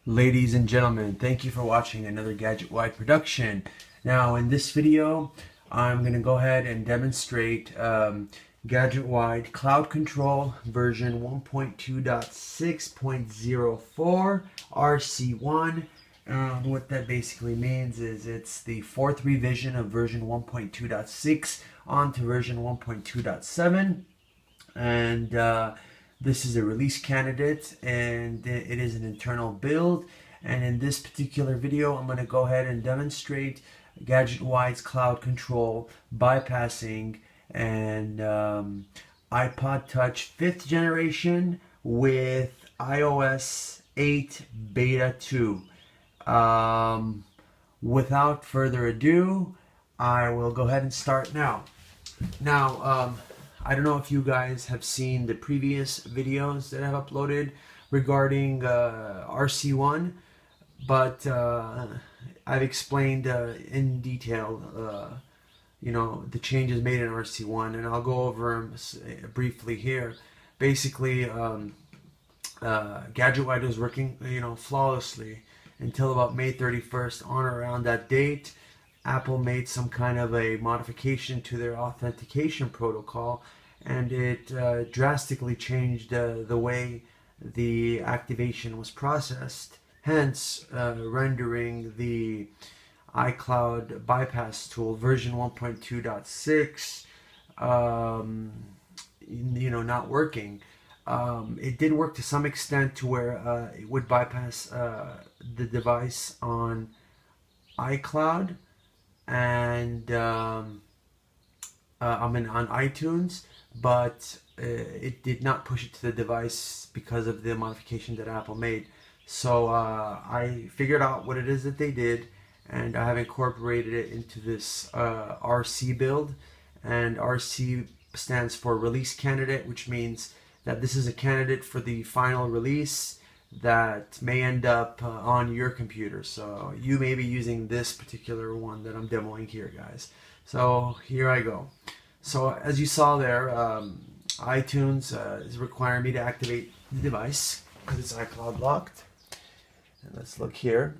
Ladies and gentlemen, thank you for watching another GadgetWide production. Now in this video, I'm going to go ahead and demonstrate GadgetWide Cloud Control version 1.2.6.04 RC1. What that basically means is it's the fourth revision of version 1.2.6 onto version 1.2.7. And this is a release candidate and it is an internal build, and in this particular video I'm going to go ahead and demonstrate GadgetWide's cloud control bypassing and iPod Touch 5th generation with iOS 8 Beta 2. Without further ado, I will go ahead and start now. I don't know if you guys have seen the previous videos that I've uploaded regarding RC1, but I've explained in detail, the changes made in RC1, and I'll go over them briefly here. Basically, GadgetWide was working, flawlessly until about May 31st. On or around that date, Apple made some kind of a modification to their authentication protocol, and it drastically changed the way the activation was processed, hence rendering the iCloud bypass tool version 1.2.6 not working. It did work to some extent to where it would bypass the device on iCloud and on iTunes, but it did not push it to the device because of the modification that Apple made. So I figured out what it is that they did, and I have incorporated it into this RC build. And RC stands for release candidate, which means that this is a candidate for the final release that may end up on your computer. So you may be using this particular one that I'm demoing here, guys. So here I go. So as you saw there, iTunes is requiring me to activate the device because it's iCloud locked. And let's look here.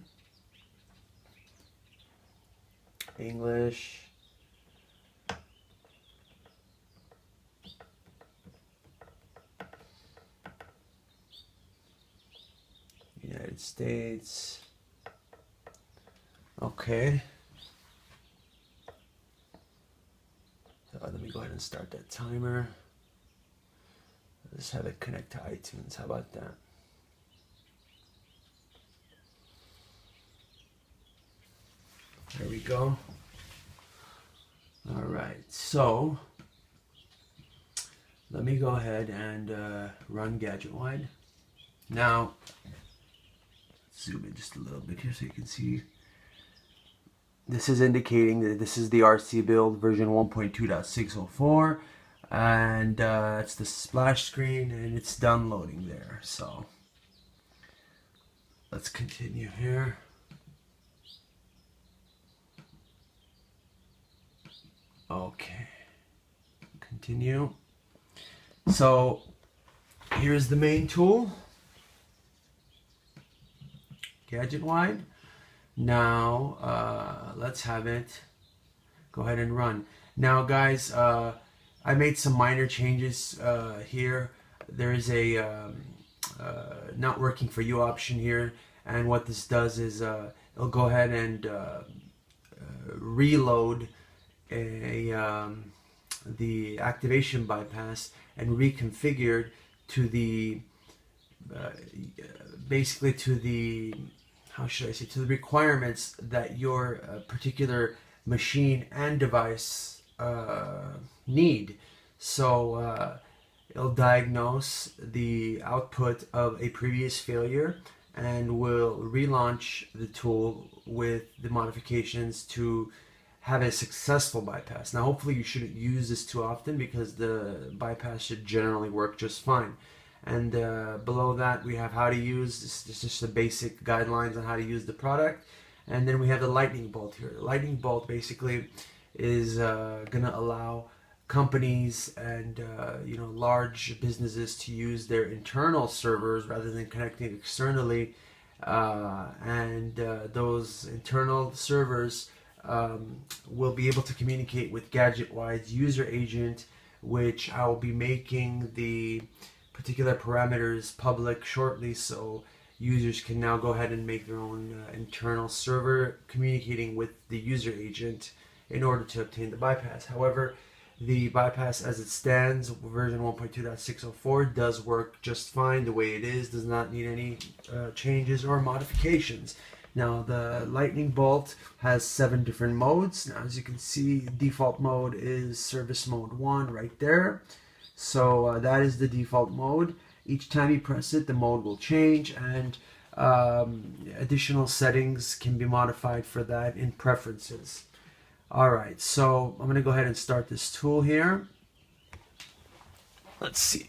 English. United States. Okay. So let me go ahead and start that timer. Let's have it connect to iTunes. How about that? There we go. All right. So let me go ahead and run GadgetWide. Now, zoom in just a little bit here so you can see. This is indicating that this is the RC build version 1.2.604, and it's the splash screen, and it's done loading there. So let's continue here. Okay, continue. So here's the main tool, GadgetWide. Now let's have it go ahead and run. Now guys, I made some minor changes here. There is a not working for you option here, and what this does is it'll go ahead and reload the activation bypass and reconfigured to the basically to the, how should I say, to the requirements that your particular machine and device need. So it'll diagnose the output of a previous failure and will relaunch the tool with the modifications to have a successful bypass. Now hopefully you shouldn't use this too often because the bypass should generally work just fine. And below that we have how to use this. This is just the basic guidelines on how to use the product. And then we have the lightning bolt here. The lightning bolt basically is gonna allow companies and large businesses to use their internal servers rather than connecting externally and those internal servers will be able to communicate with GadgetWide's user agent, which I will be making the particular parameters public shortly, so users can now go ahead and make their own internal server communicating with the user agent in order to obtain the bypass. However, the bypass as it stands, version 1.2.604, does work just fine the way it is, does not need any changes or modifications. Now, the Lightning Bolt has 7 different modes. Now, as you can see, default mode is service mode 1 right there. So that is the default mode. Each time you press it, the mode will change, and additional settings can be modified for that in preferences. Alright, so I'm going to go ahead and start this tool here. Let's see.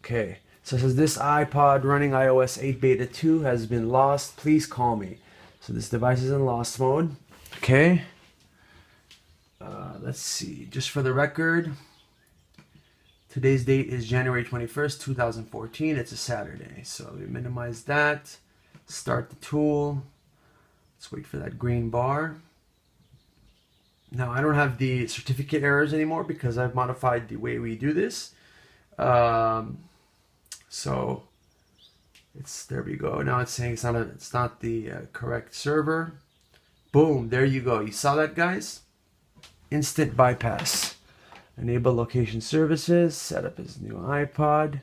Okay, so it says this iPod running iOS 8 Beta 2 has been lost. Please call me. So this device is in lost mode. Okay. Let's see, just for the record, today's date is January 21st, 2014. It's a Saturday. So we minimize that, start the tool. Let's wait for that green bar. Now, I don't have the certificate errors anymore because I've modified the way we do this. So it's, there we go. Now it's saying it's not the correct server. Boom, there you go. You saw that, guys? Instant bypass. Enable location services. Set up his new iPod.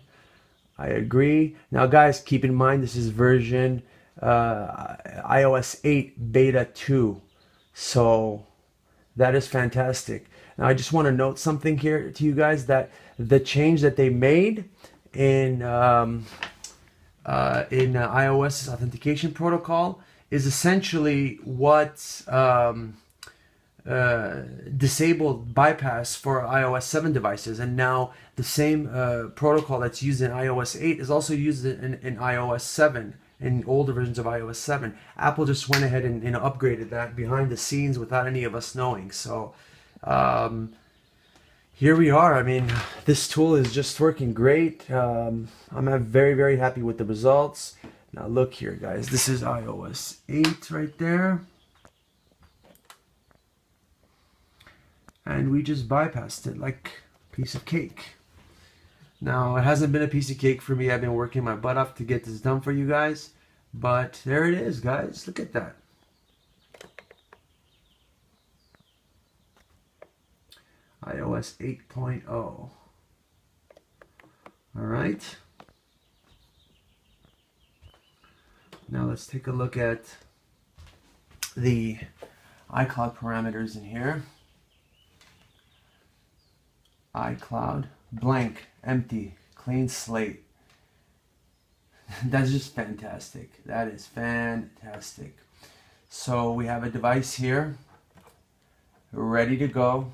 I agree. Now, guys, keep in mind this is version iOS 8 Beta 2. So that is fantastic. Now, I just want to note something here to you guys, that the change that they made in iOS's authentication protocol is essentially what disabled bypass for iOS 7 devices, and now the same protocol that's used in iOS 8 is also used in iOS 7, in older versions of iOS 7. Apple just went ahead and upgraded that behind the scenes without any of us knowing. So here we are. I mean, this tool is just working great. I'm very, very happy with the results. Now look here, guys. This is iOS 8 right there. And we just bypassed it like a piece of cake. Now, it hasn't been a piece of cake for me. I've been working my butt off to get this done for you guys. But there it is, guys. Look at that. iOS 8.0. All right. Now let's take a look at the iCloud parameters in here. iCloud, blank, empty, clean slate. That's just fantastic. That is fantastic. So we have a device here, ready to go.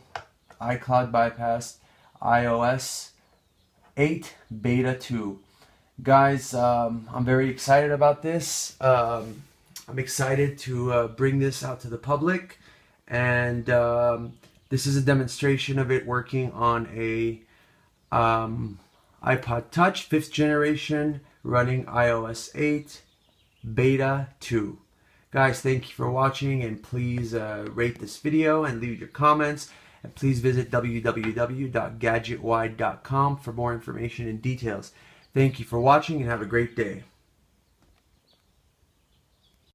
iCloud bypass, iOS 8 Beta 2. Guys, I'm very excited about this. I'm excited to bring this out to the public, and this is a demonstration of it working on a iPod Touch 5th generation running iOS 8 Beta 2. Guys, thank you for watching, and please rate this video and leave your comments. And please visit www.gadgetwide.com for more information and details. Thank you for watching, and have a great day.